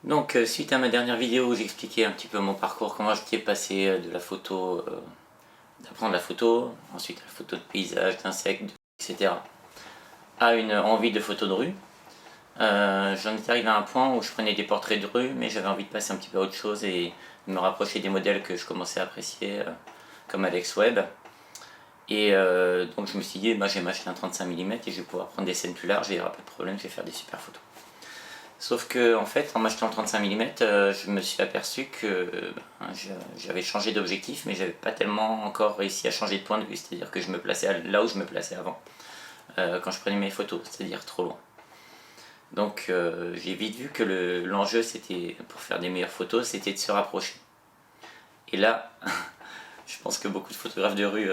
Donc suite à ma dernière vidéo où j'expliquais un petit peu mon parcours, comment j'étais passé de la photo, d'apprendre la photo, ensuite à la photo de paysage, d'insectes, etc. à une envie de photo de rue. J'en étais arrivé à un point où je prenais des portraits de rue, mais j'avais envie de passer un petit peu à autre chose et de me rapprocher des modèles que je commençais à apprécier, comme Alex Webb. Et donc je me suis dit, bah, je vais m'acheter un 35 mm et je vais pouvoir prendre des scènes plus larges et il n'y aura pas de problème, je vais faire des super photos. Sauf que en fait, en m'achetant le 35 mm, je me suis aperçu que j'avais changé d'objectif, mais j'avais pas tellement encore réussi à changer de point de vue, c'est-à-dire que je me plaçais là où je me plaçais avant, quand je prenais mes photos, c'est-à-dire trop loin. Donc j'ai vite vu que l'enjeu, c'était, pour faire des meilleures photos, c'était de se rapprocher. Et là, je pense que beaucoup de photographes de rue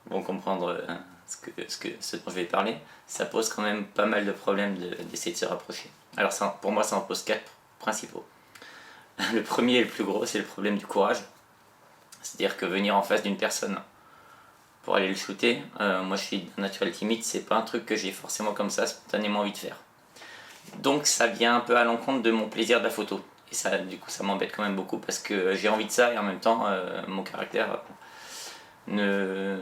vont comprendre ce dont je vais parler. Ça pose quand même pas mal de problèmes d'essayer de se rapprocher. Alors pour moi, ça en pose 4 principaux. Le premier et le plus gros, c'est le problème du courage. C'est-à-dire que venir en face d'une personne pour aller le shooter, moi je suis d'un naturel timide, c'est pas un truc que j'ai forcément comme ça spontanément envie de faire. Donc ça vient un peu à l'encontre de mon plaisir de la photo. Et ça, du coup, ça m'embête quand même beaucoup parce que j'ai envie de ça et en même temps, mon caractère ne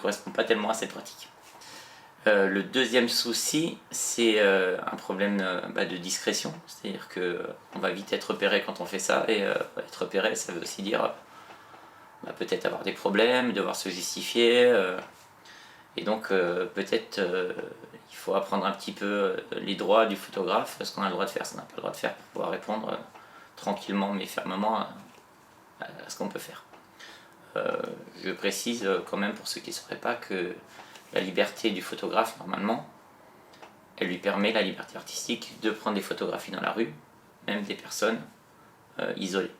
correspond pas tellement à cette pratique. Le deuxième souci, c'est un problème de discrétion, c'est-à-dire qu'on va vite être repéré quand on fait ça, et être repéré, ça veut aussi dire peut-être avoir des problèmes, devoir se justifier, et donc peut-être il faut apprendre un petit peu les droits du photographe, ce qu'on a le droit de faire, ce qu'on n'a pas le droit de faire, pour pouvoir répondre tranquillement mais fermement à ce qu'on peut faire. Je précise quand même pour ceux qui ne sauraient pas que la liberté du photographe, normalement, elle lui permet, la liberté artistique, de prendre des photographies dans la rue, même des personnes isolées.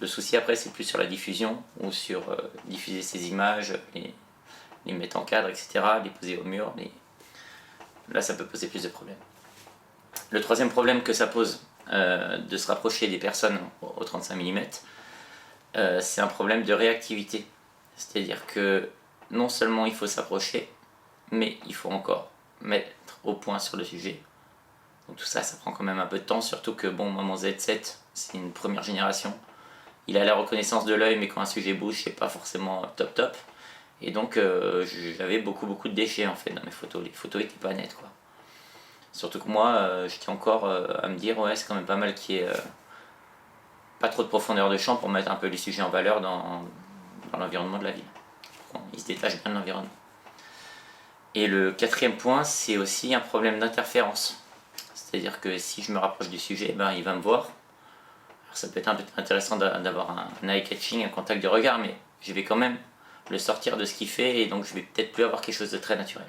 Le souci après, c'est plus sur la diffusion, ou sur diffuser ces images, les mettre en cadre, etc., les poser au mur. Là, ça peut poser plus de problèmes. Le troisième problème que ça pose, de se rapprocher des personnes au 35 mm, c'est un problème de réactivité. C'est-à-dire que non seulement il faut s'approcher, mais il faut encore mettre au point sur le sujet. Donc tout ça, ça prend quand même un peu de temps, surtout que bon, moi, mon Z7, c'est une première génération. Il a la reconnaissance de l'œil, mais quand un sujet bouge, c'est pas forcément top top. Et donc j'avais beaucoup de déchets en fait dans mes photos. Les photos étaient pas nettes, quoi. Surtout que moi, j'étais encore à me dire, ouais, c'est quand même pas mal qu'il y ait pas trop de profondeur de champ pour mettre un peu les sujets en valeur dans l'environnement de la ville. Il se détache bien de l'environnement. Et le quatrième point, c'est aussi un problème d'interférence. C'est-à-dire que si je me rapproche du sujet, il va me voir. Alors ça peut être un peu intéressant d'avoir un eye catching, un contact de regard, mais je vais quand même le sortir de ce qu'il fait et donc je vais peut-être plus avoir quelque chose de très naturel.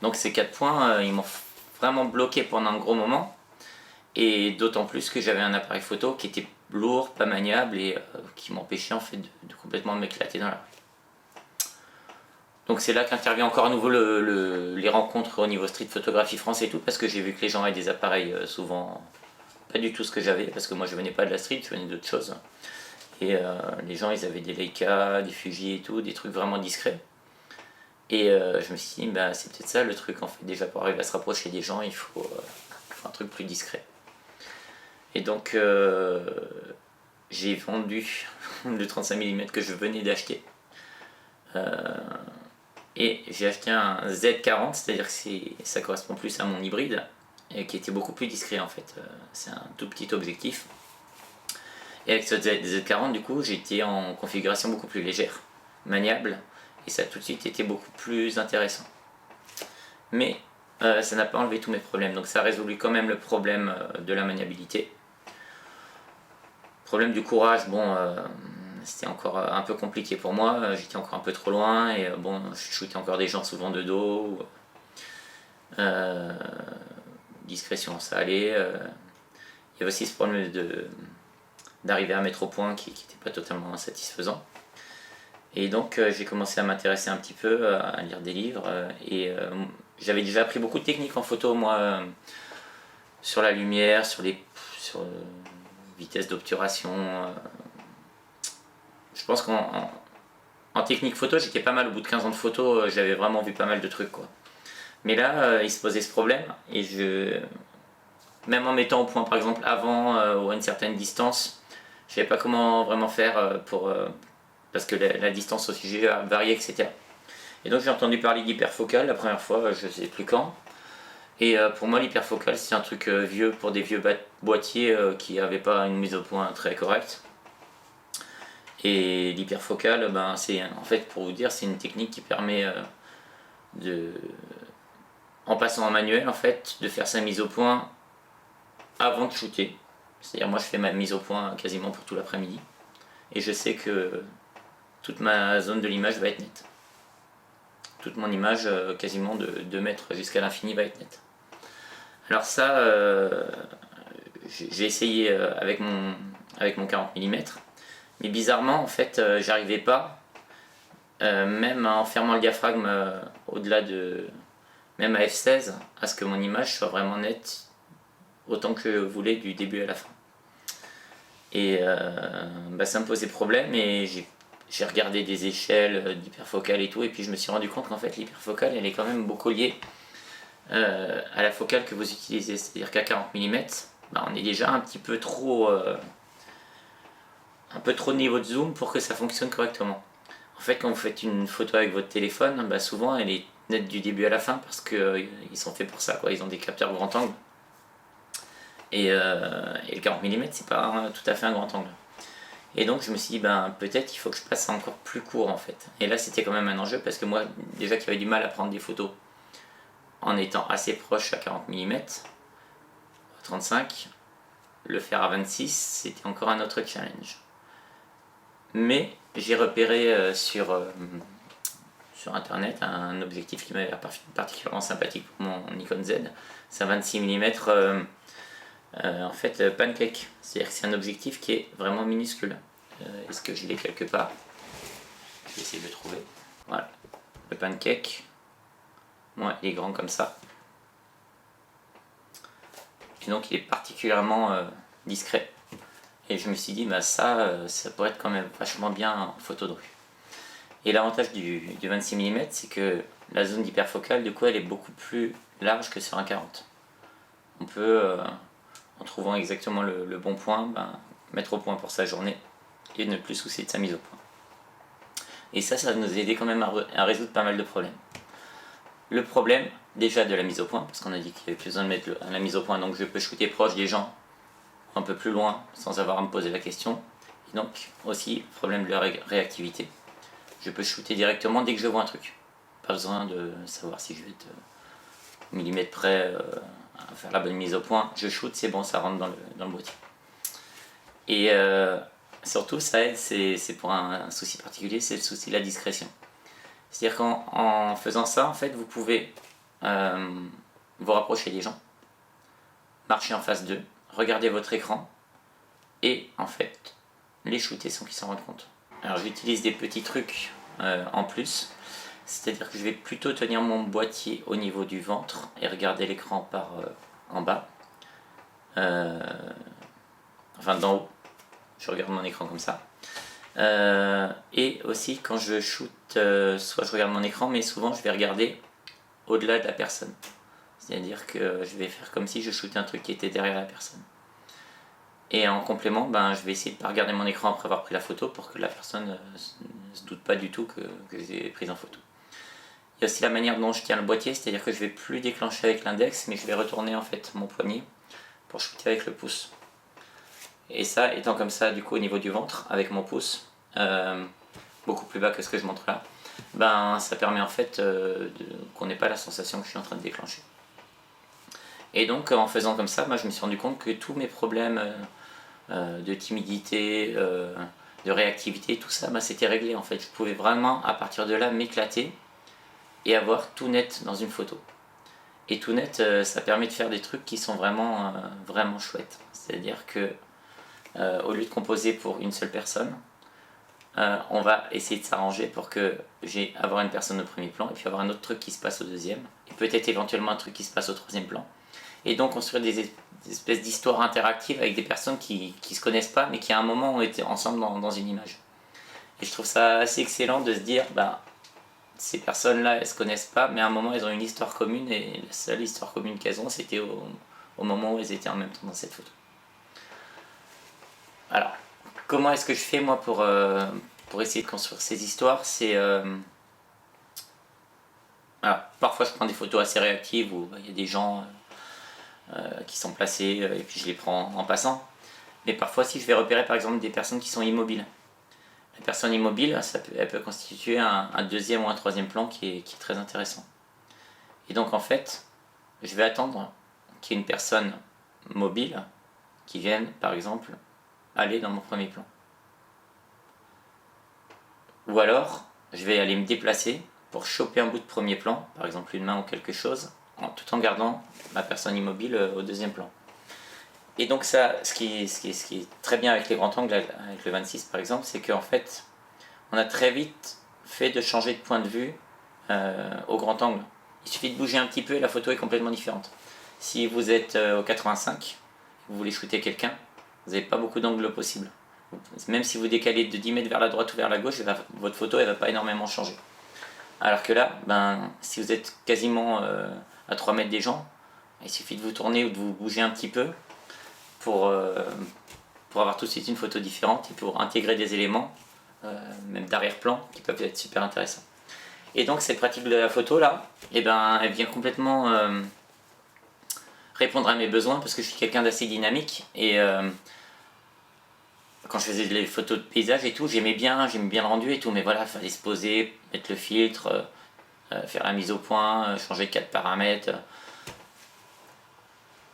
Donc ces 4 points, ils m'ont vraiment bloqué pendant un gros moment. Et d'autant plus que j'avais un appareil photo qui était lourd, pas maniable et qui m'empêchait en fait de complètement m'éclater dans la rue. Donc c'est là qu'intervient encore à nouveau les rencontres au niveau street photographie France et tout, parce que j'ai vu que les gens avaient des appareils souvent pas du tout ce que j'avais, parce que moi je venais pas de la street, je venais d'autres choses. Et les gens ils avaient des Leica, des Fuji et tout, des trucs vraiment discrets. Et je me suis dit, c'est peut-être ça le truc en fait, déjà pour arriver à se rapprocher des gens, il faut un truc plus discret. Et donc j'ai vendu le 35 mm que je venais d'acheter. Et j'ai acheté un Z40, c'est-à-dire que ça correspond plus à mon hybride, et qui était beaucoup plus discret en fait. C'est un tout petit objectif. Et avec ce Z40, du coup, j'étais en configuration beaucoup plus légère, maniable, et ça a tout de suite été beaucoup plus intéressant. Mais ça n'a pas enlevé tous mes problèmes, donc ça a résolu quand même le problème de la maniabilité. Problème du courage, bon, c'était encore un peu compliqué pour moi, j'étais encore un peu trop loin et bon, je shootais encore des gens souvent de dos. Discrétion, ça allait. Il y avait aussi ce problème d'arriver à mettre au point qui n'était pas totalement satisfaisant. Et donc j'ai commencé à m'intéresser un petit peu, à lire des livres et j'avais déjà appris beaucoup de techniques en photo, moi, sur la lumière, sur vitesse d'obturation. Je pense qu'en technique photo, j'étais pas mal. Au bout de 15 ans de photo, j'avais vraiment vu pas mal de trucs, quoi. Mais là, il se posait ce problème et même en mettant au point par exemple avant ou à une certaine distance, je savais pas comment vraiment faire parce que la distance au sujet variait, etc. Et donc j'ai entendu parler d'hyperfocal la première fois, je sais plus quand. Et pour moi l'hyperfocal c'est un truc vieux pour des vieux boîtiers qui n'avaient pas une mise au point très correcte. Et l'hyperfocal, ben, c'est en fait pour vous dire c'est une technique qui permet en passant en manuel en fait, de faire sa mise au point avant de shooter. C'est-à-dire moi je fais ma mise au point quasiment pour tout l'après-midi. Et je sais que toute ma zone de l'image va être nette. Toute mon image, quasiment de 2 mètres jusqu'à l'infini, va être nette. Alors ça, j'ai essayé avec mon 40 mm. Mais bizarrement, en fait, j'arrivais pas, même en fermant le diaphragme au-delà de... même à f16, à ce que mon image soit vraiment nette autant que je voulais du début à la fin. Et ça me posait problème et j'ai regardé des échelles d'hyperfocale et tout, et puis je me suis rendu compte qu'en fait l'hyperfocale elle est quand même beaucoup liée à la focale que vous utilisez. C'est-à-dire qu'à 40 mm, on est déjà un peu trop de niveau de zoom pour que ça fonctionne correctement. En fait, quand vous faites une photo avec votre téléphone, souvent elle est nette du début à la fin parce qu'ils sont faits pour ça, quoi. Ils ont des capteurs grand angle. Et le 40 mm, c'est pas tout à fait un grand angle. Et donc je me suis dit, peut-être il faut que je passe encore plus court en fait. Et là c'était quand même un enjeu parce que moi, déjà qui avait du mal à prendre des photos en étant assez proche à 40 mm, à 35, le faire à 26, c'était encore un autre challenge. Mais j'ai repéré sur internet un objectif qui m'avait l'air particulièrement sympathique pour mon Nikon Z. C'est un 26 mm en fait pancake. C'est-à-dire que c'est un objectif qui est vraiment minuscule. Est-ce que je l'ai quelque part? Je vais essayer de le trouver. Voilà, le pancake. Ouais, il est grand comme ça. Et donc il est particulièrement discret. Et je me suis dit, ça pourrait être quand même vachement bien en photo de rue. Et l'avantage du 26 mm, c'est que la zone d'hyperfocale, du coup, elle est beaucoup plus large que sur un 40. On peut, en trouvant exactement le bon point, mettre au point pour sa journée et ne plus soucier de sa mise au point. Et ça va nous aider quand même à résoudre pas mal de problèmes. Le problème, déjà de la mise au point, parce qu'on a dit qu'il n'y avait plus besoin de mettre la mise au point, donc je peux shooter proche des gens, un peu plus loin, sans avoir à me poser la question. Et donc, aussi, problème de la réactivité. Je peux shooter directement dès que je vois un truc. Pas besoin de savoir si je vais être millimètre près à faire la bonne mise au point. Je shoot, c'est bon, ça rentre dans le boîtier. Et surtout, ça aide, c'est pour un souci particulier, c'est le souci de la discrétion. C'est-à-dire qu'en faisant ça, en fait, vous pouvez vous rapprocher des gens, marcher en face d'eux, regarder votre écran et en fait les shooter sans qu'ils s'en rendent compte. Alors j'utilise des petits trucs en plus, c'est-à-dire que je vais plutôt tenir mon boîtier au niveau du ventre et regarder l'écran par en bas, enfin d'en haut, je regarde mon écran comme ça. Et aussi quand je shoot, soit je regarde mon écran, mais souvent je vais regarder au-delà de la personne. C'est-à-dire que je vais faire comme si je shootais un truc qui était derrière la personne. Et en complément, je vais essayer de ne pas regarder mon écran après avoir pris la photo pour que la personne ne se doute pas du tout que j'ai prise en photo. Il y a aussi la manière dont je tiens le boîtier, c'est-à-dire que je ne vais plus déclencher avec l'index, mais je vais retourner en fait mon poignet pour shooter avec le pouce. Et ça, étant comme ça, du coup, au niveau du ventre, avec mon pouce, beaucoup plus bas que ce que je montre là, ça permet en fait qu'on n'ait pas la sensation que je suis en train de déclencher. Et donc, en faisant comme ça, je me suis rendu compte que tous mes problèmes de timidité, de réactivité, tout ça, c'était réglé en fait. Je pouvais vraiment, à partir de là, m'éclater et avoir tout net dans une photo. Et tout net, ça permet de faire des trucs qui sont vraiment, vraiment chouettes. C'est-à-dire que au lieu de composer pour une seule personne, on va essayer de s'arranger pour que j'ai avoir une personne au premier plan et puis avoir un autre truc qui se passe au deuxième et peut-être éventuellement un truc qui se passe au troisième plan. Et donc construire des espèces d'histoires interactives avec des personnes qui se connaissent pas mais qui à un moment ont été ensemble dans une image. Et je trouve ça assez excellent de se dire, ces personnes-là, elles se connaissent pas, mais à un moment, elles ont une histoire commune, et la seule histoire commune qu'elles ont, c'était au moment où elles étaient en même temps dans cette photo. Alors, comment est-ce que je fais, moi, pour essayer de construire ces histoires? C'est... alors, parfois, je prends des photos assez réactives, où il y a des gens qui sont placés, et puis je les prends en passant. Mais parfois, si je vais repérer, par exemple, des personnes qui sont immobiles. La personne immobile, elle peut constituer un deuxième ou un troisième plan qui est très intéressant. Et donc en fait, je vais attendre qu'il y ait une personne mobile qui vienne, par exemple, aller dans mon premier plan. Ou alors, je vais aller me déplacer pour choper un bout de premier plan, par exemple une main ou quelque chose, tout en gardant ma personne immobile au deuxième plan. Et donc ça, ce qui est très bien avec les grands angles, avec le 26 par exemple, c'est qu'en fait, on a très vite fait de changer de point de vue au grand angle. Il suffit de bouger un petit peu et la photo est complètement différente. Si vous êtes au 85, vous voulez shooter quelqu'un, vous n'avez pas beaucoup d'angles possibles. Même si vous décalez de 10 mètres vers la droite ou vers la gauche, votre photo ne va pas énormément changer. Alors que là, si vous êtes quasiment à 3 mètres des gens, il suffit de vous tourner ou de vous bouger un petit peu pour avoir tout de suite une photo différente et pour intégrer des éléments, même d'arrière-plan, qui peuvent être super intéressants. Et donc cette pratique de la photo là, elle vient complètement répondre à mes besoins, parce que je suis quelqu'un d'assez dynamique, et quand je faisais les photos de paysage et tout, j'aimais bien le rendu et tout, mais voilà, il fallait se poser, mettre le filtre, faire la mise au point, changer 4 paramètres.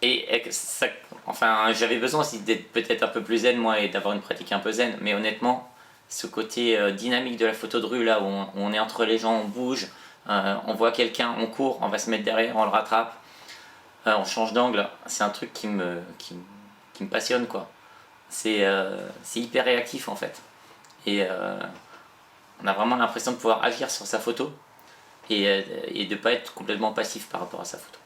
Et ça, enfin, j'avais besoin aussi d'être peut-être un peu plus zen, moi, et d'avoir une pratique un peu zen, mais honnêtement, ce côté dynamique de la photo de rue, là, où on est entre les gens, on bouge, on voit quelqu'un, on court, on va se mettre derrière, on le rattrape, on change d'angle, c'est un truc qui me passionne, quoi. C'est hyper réactif, en fait. Et on a vraiment l'impression de pouvoir agir sur sa photo, et de ne pas être complètement passif par rapport à sa photo.